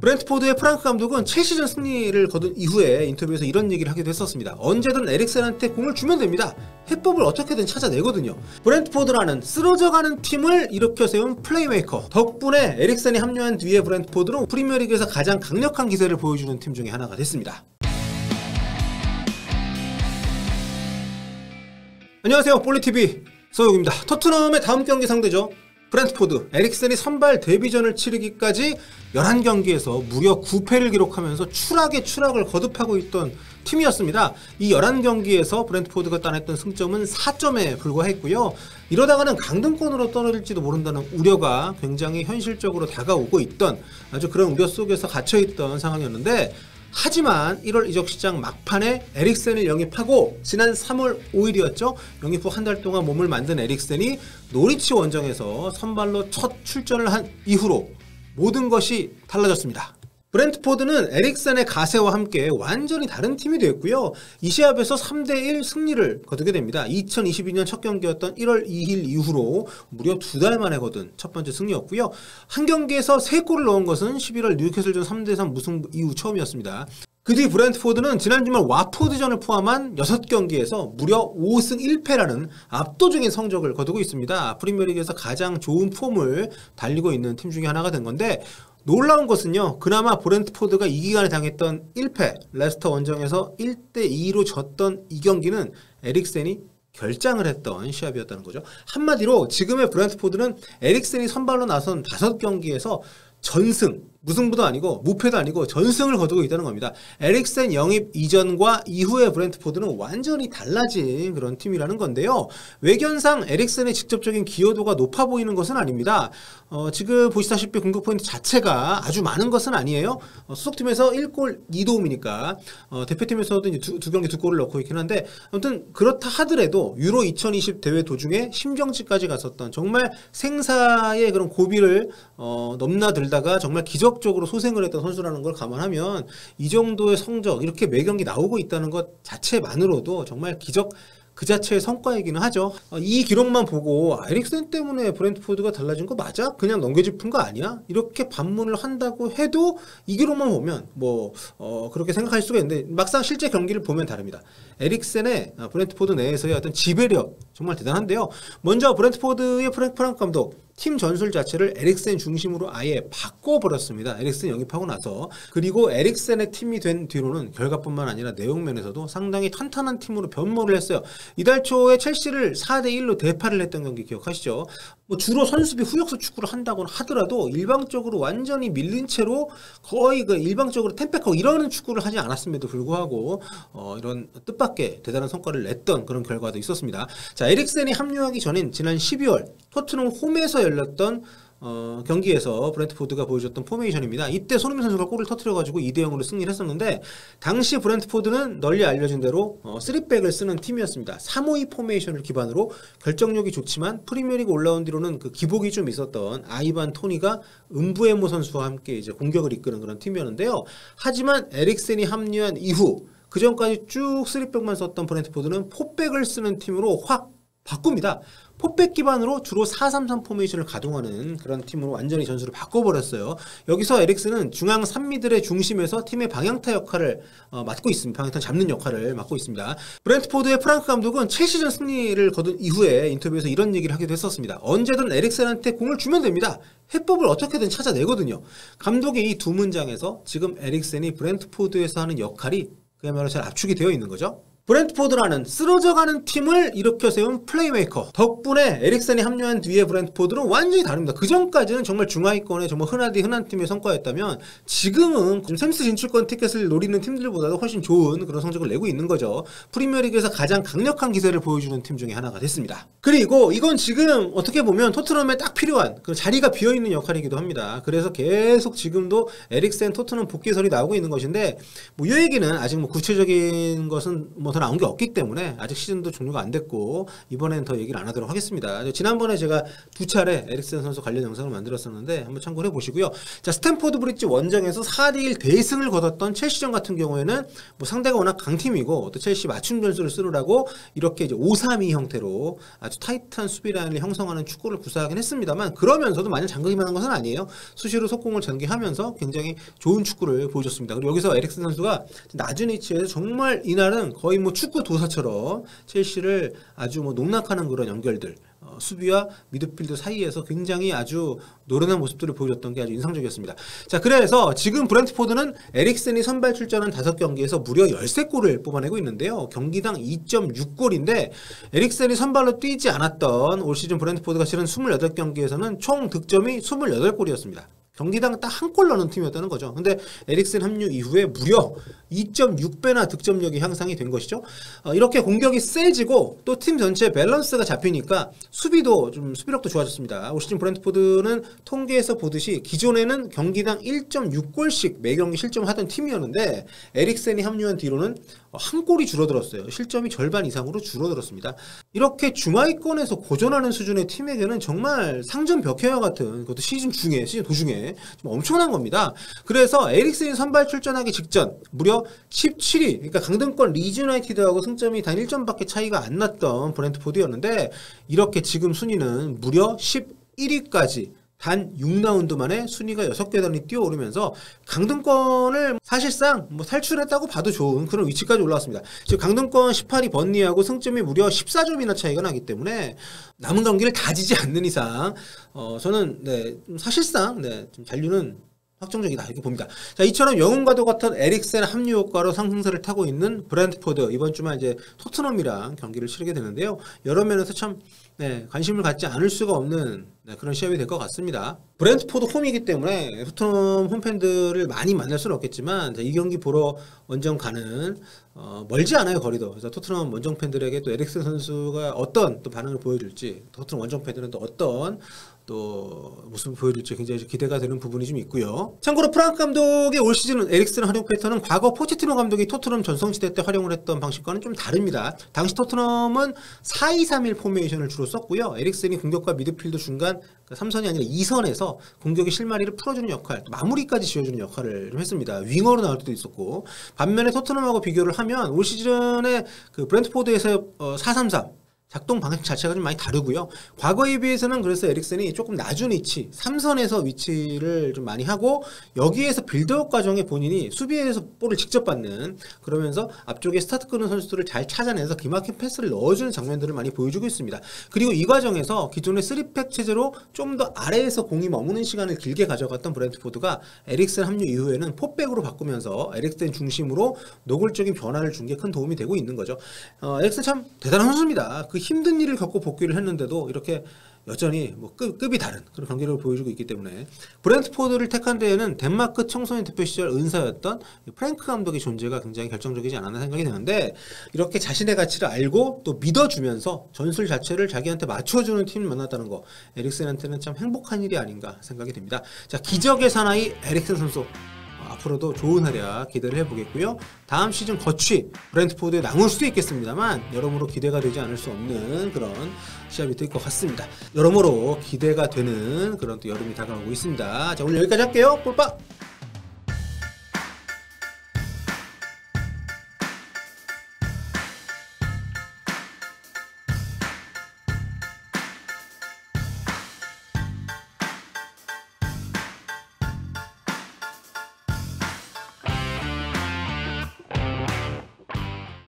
브렌트포드의 프랑크 감독은 첼시전 승리를 거둔 이후에 인터뷰에서 이런 얘기를 하기도 했었습니다. 언제든 에릭센한테 공을 주면 됩니다. 해법을 어떻게든 찾아내거든요. 브렌트포드라는 쓰러져가는 팀을 일으켜 세운 플레이메이커 덕분에 에릭센이 합류한 뒤에 브렌트포드는 프리미어리그에서 가장 강력한 기세를 보여주는 팀 중에 하나가 됐습니다. 안녕하세요, 볼리TV 서욱입니다. 토트넘의 다음 경기 상대죠. 브렌트포드, 에릭센이 선발 데뷔전을 치르기까지 11경기에서 무려 9패를 기록하면서 추락을 거듭하고 있던 팀이었습니다. 이 11경기에서 브렌트포드가 따냈던 승점은 4점에 불과했고요. 이러다가는 강등권으로 떨어질지도 모른다는 우려가 굉장히 현실적으로 다가오고 있던 아주 그런 우려 속에서 갇혀있던 상황이었는데, 하지만 1월 이적시장 막판에 에릭센을 영입하고 지난 3월 5일이었죠. 영입 후 한 달 동안 몸을 만든 에릭센이 노리치 원정에서 선발로 첫 출전을 한 이후로 모든 것이 달라졌습니다. 브렌트포드는 에릭센의 가세와 함께 완전히 다른 팀이 되었고요. 이 시합에서 3대1 승리를 거두게 됩니다. 2022년 첫 경기였던 1월 2일 이후로 무려 2달 만에 거둔 첫 번째 승리였고요. 한 경기에서 3골을 넣은 것은 11월 뉴캐슬전 3대3 무승부 이후 처음이었습니다. 그 뒤 브렌트포드는 지난 주말 와포드전을 포함한 6경기에서 무려 5승 1패라는 압도적인 성적을 거두고 있습니다. 프리미어리그에서 가장 좋은 폼을 달리고 있는 팀 중에 하나가 된 건데, 놀라운 것은요, 그나마 브렌트포드가 이 기간에 당했던 1패 레스터 원정에서 1대2로 졌던 이 경기는 에릭센이 결장을 했던 시합이었다는 거죠. 한마디로 지금의 브렌트포드는 에릭센이 선발로 나선 5경기에서 전승, 무승부도 아니고 무패도 아니고 전승을 거두고 있다는 겁니다. 에릭센 영입 이전과 이후의 브렌트포드는 완전히 달라진 그런 팀이라는 건데요. 외견상 에릭센의 직접적인 기여도가 높아 보이는 것은 아닙니다. 지금 보시다시피 공격 포인트 자체가 아주 많은 것은 아니에요. 소속팀에서 1골 2도움이니까 대표팀에서도 이제 두 경기 2골을 넣고 있긴 한데, 아무튼 그렇다 하더라도 유로 2020 대회 도중에 심정지까지 갔었던 정말 생사의 그런 고비를 넘나들다가 정말 기적적으로 소생을 했던 선수라는 걸 감안하면 이 정도의 성적, 이렇게 매 경기 나오고 있다는 것 자체만으로도 정말 기적 그 자체의 성과이기는 하죠. 이 기록만 보고 에릭센 때문에 브렌트포드가 달라진 거 맞아? 그냥 넘겨짚은 거 아니야? 이렇게 반문을 한다고 해도 이 기록만 보면 그렇게 생각할 수가 있는데, 막상 실제 경기를 보면 다릅니다. 에릭센의 브렌트포드 내에서의 어떤 지배력 정말 대단한데요. 먼저 브렌트포드의 프랑크 감독, 팀 전술 자체를 에릭센 중심으로 아예 바꿔버렸습니다. 에릭센 영입하고 나서. 그리고 에릭센의 팀이 된 뒤로는 결과뿐만 아니라 내용 면에서도 상당히 탄탄한 팀으로 변모를 했어요. 이달 초에 첼시를 4대1로 대파를 했던 경기 기억하시죠? 주로 선수비 후역수 축구를 한다고는 하더라도 일방적으로 완전히 밀린 채로 거의 일방적으로 템백하고 이러는 축구를 하지 않았음에도 불구하고 이런 뜻밖의 대단한 성과를 냈던 그런 결과도 있었습니다. 자, 에릭센이 합류하기 전인 지난 12월 토트넘 홈에서 열렸던 경기에서 브렌트포드가 보여줬던 포메이션입니다. 이때 손흥민 선수가 골을 터뜨려가지고 2대0으로 승리를 했었는데, 당시 브렌트포드는 널리 알려진 대로 3백을 쓰는 팀이었습니다. 352 포메이션을 기반으로 결정력이 좋지만 프리미어리그 올라온 뒤로는 그 기복이 좀 있었던 아이반 토니가 은부에모 선수와 함께 이제 공격을 이끄는 그런 팀이었는데요. 하지만 에릭센이 합류한 이후 그 전까지 쭉 3백만 썼던 브렌트포드는 포백을 쓰는 팀으로 확 바꿉니다. 포백 기반으로 주로 4-3-3 포메이션을 가동하는 그런 팀으로 완전히 전술을 바꿔버렸어요. 여기서 에릭슨은 중앙 3미들의 중심에서 팀의 방향타 역할을 맡고 있습니다. 방향타 잡는 역할을 맡고 있습니다. 브렌트포드의 프랑크 감독은 첼시전 승리를 거둔 이후에 인터뷰에서 이런 얘기를 하기도 했었습니다. 언제든 에릭센한테 공을 주면 됩니다. 해법을 어떻게든 찾아내거든요. 감독의 이 두 문장에서 지금 에릭센이 브렌트포드에서 하는 역할이 그야말로 잘 압축이 되어 있는 거죠. 브렌트포드라는 쓰러져가는 팀을 일으켜 세운 플레이메이커 덕분에 에릭센이 합류한 뒤에 브렌트포드는 완전히 다릅니다. 그 전까지는 정말 중하위권의 정말 흔한 팀의 성과였다면, 지금은 챔스 진출권 티켓을 노리는 팀들보다도 훨씬 좋은 그런 성적을 내고 있는 거죠. 프리미어리그에서 가장 강력한 기세를 보여주는 팀 중에 하나가 됐습니다. 그리고 이건 지금 어떻게 보면 토트넘에 딱 필요한 그 자리가 비어있는 역할이기도 합니다. 그래서 계속 지금도 에릭센 토트넘 복귀설이 나오고 있는 것인데, 이 얘기는 아직 구체적인 것은 나온 게 없기 때문에 아직 시즌도 종료가 안 됐고 이번엔 더 얘기를 안 하도록 하겠습니다. 지난번에 제가 2차례 에릭슨 선수 관련 영상을 만들었었는데 한번 참고를 해보시고요. 자, 스탠포드 브리지 원정에서 4대1 대승을 거뒀던 첼시전 같은 경우에는 뭐 상대가 워낙 강팀이고 또 첼시 맞춤 전술을 쓰느라고 이렇게 이제 5-3-2 형태로 아주 타이트한 수비 라인을 형성하는 축구를 구사하긴 했습니다만, 그러면서도 마냥 장극이만 한 것은 아니에요. 수시로 속공을 전개하면서 굉장히 좋은 축구를 보여줬습니다. 그리고 여기서 에릭슨 선수가 낮은 위치에서 정말 이날은 거의 뭐 축구 도사처럼 첼시를 아주 뭐 농락하는 그런 연결들, 수비와 미드필드 사이에서 굉장히 아주 노련한 모습들을 보여줬던 게 아주 인상적이었습니다. 자, 그래서 지금 브렌트포드는 에릭슨이 선발 출전한 5경기에서 무려 13골을 뽑아내고 있는데요. 경기당 2.6골인데 에릭슨이 선발로 뛰지 않았던 올 시즌 브렌트포드가 치른 28경기에서는 총 득점이 28골이었습니다. 경기당 딱 한 골 넣는 팀이었다는 거죠. 근데 에릭슨 합류 이후에 무려 2.6배나 득점력이 향상이 된 것이죠. 이렇게 공격이 세지고 또 팀 전체 밸런스가 잡히니까 수비도 좀 수비력도 좋아졌습니다. 올 시즌 브렌트포드는 통계에서 보듯이 기존에는 경기당 1.6골씩 매 경기 실점하던 팀이었는데 에릭슨이 합류한 뒤로는 한 골이 줄어들었어요. 실점이 절반 이상으로 줄어들었습니다. 이렇게 중하위권에서 고전하는 수준의 팀에게는 정말 상점 벽해와 같은, 그것도 시즌 도중에 좀 엄청난 겁니다. 그래서 에릭슨이 선발 출전하기 직전 무려 17위, 그러니까 강등권 리즈 유나이티드하고 승점이 단 1점밖에 차이가 안 났던 브렌트포드였는데 이렇게 지금 순위는 무려 11위까지 단 6라운드 만에 순위가 6계단이 뛰어오르면서 강등권을 사실상 뭐 탈출했다고 봐도 좋은 그런 위치까지 올라왔습니다. 지금 강등권 18위 번니하고 승점이 무려 14점이나 차이가 나기 때문에 남은 경기를 다 지지 않는 이상 저는 사실상 좀 잔류는 확정적이다 이렇게 봅니다. 자, 이처럼 영웅과도 같은 에릭센 합류 효과로 상승세를 타고 있는 브렌트포드, 이번 주말 이제 토트넘이랑 경기를 치르게 되는데요. 여러 면에서 참 관심을 갖지 않을 수가 없는 그런 시합이 될 것 같습니다. 브렌트포드 홈이기 때문에 토트넘 홈팬들을 많이 만날 수는 없겠지만 이 경기 보러 원정 가는 멀지 않아요, 거리도. 그래서 토트넘 원정 팬들에게 또 에릭슨 선수가 어떤 또 반응을 보여줄지, 토트넘 원정 팬들은 또 어떤 또 모습을 보여줄지 굉장히 기대가 되는 부분이 좀 있고요. 참고로 프랑크 감독의 올 시즌 에릭슨 활용 패턴은 과거 포체티노 감독이 토트넘 전성시대 때 활용을 했던 방식과는 좀 다릅니다. 당시 토트넘은 4-2-3-1 포메이션을 주로 썼고요. 에릭슨이 공격과 미드필드 중간 3선이 아니라 2선에서 공격의 실마리를 풀어주는 역할, 또 마무리까지 지어주는 역할을 했습니다. 윙어로 나올 때도 있었고, 반면에 토트넘하고 비교를 하면 올 시즌에 그 브렌트포드에서 4-3-3 작동 방식 자체가 좀 많이 다르고요. 과거에 비해서는 그래서 에릭슨이 조금 낮은 위치, 3선에서 위치를 좀 많이 하고 여기에서 빌드업 과정에 본인이 수비에서 볼을 직접 받는, 그러면서 앞쪽에 스타트 끄는 선수들을 잘 찾아내서 기막힌 패스를 넣어주는 장면들을 많이 보여주고 있습니다. 그리고 이 과정에서 기존의 3팩 체제로 좀 더 아래에서 공이 머무는 시간을 길게 가져갔던 브렌트포드가 에릭슨 합류 이후에는 포백으로 바꾸면서 에릭슨 중심으로 노골적인 변화를 준 게 큰 도움이 되고 있는 거죠. 에릭슨 참 대단한 선수입니다. 그 힘든 일을 겪고 복귀를 했는데도 이렇게 여전히 뭐 급이 다른 그런 경기를 보여주고 있기 때문에 브렌트포드를 택한 데에는 덴마크 청소년 대표 시절 은사였던 프랭크 감독의 존재가 굉장히 결정적이지 않았나 생각이 되는데, 이렇게 자신의 가치를 알고 또 믿어주면서 전술 자체를 자기한테 맞춰주는 팀을 만났다는 거, 에릭슨한테는 참 행복한 일이 아닌가 생각이 됩니다. 자, 기적의 사나이 에릭슨 선수, 앞으로도 좋은 활약 기대를 해보겠고요. 다음 시즌 거취 브렌트포드에 남을 수도 있겠습니다만 여러모로 기대가 되지 않을 수 없는 그런 시합이 될 것 같습니다. 여러모로 기대가 되는 그런 또 여름이 다가오고 있습니다. 자, 오늘 여기까지 할게요. 꿀빠!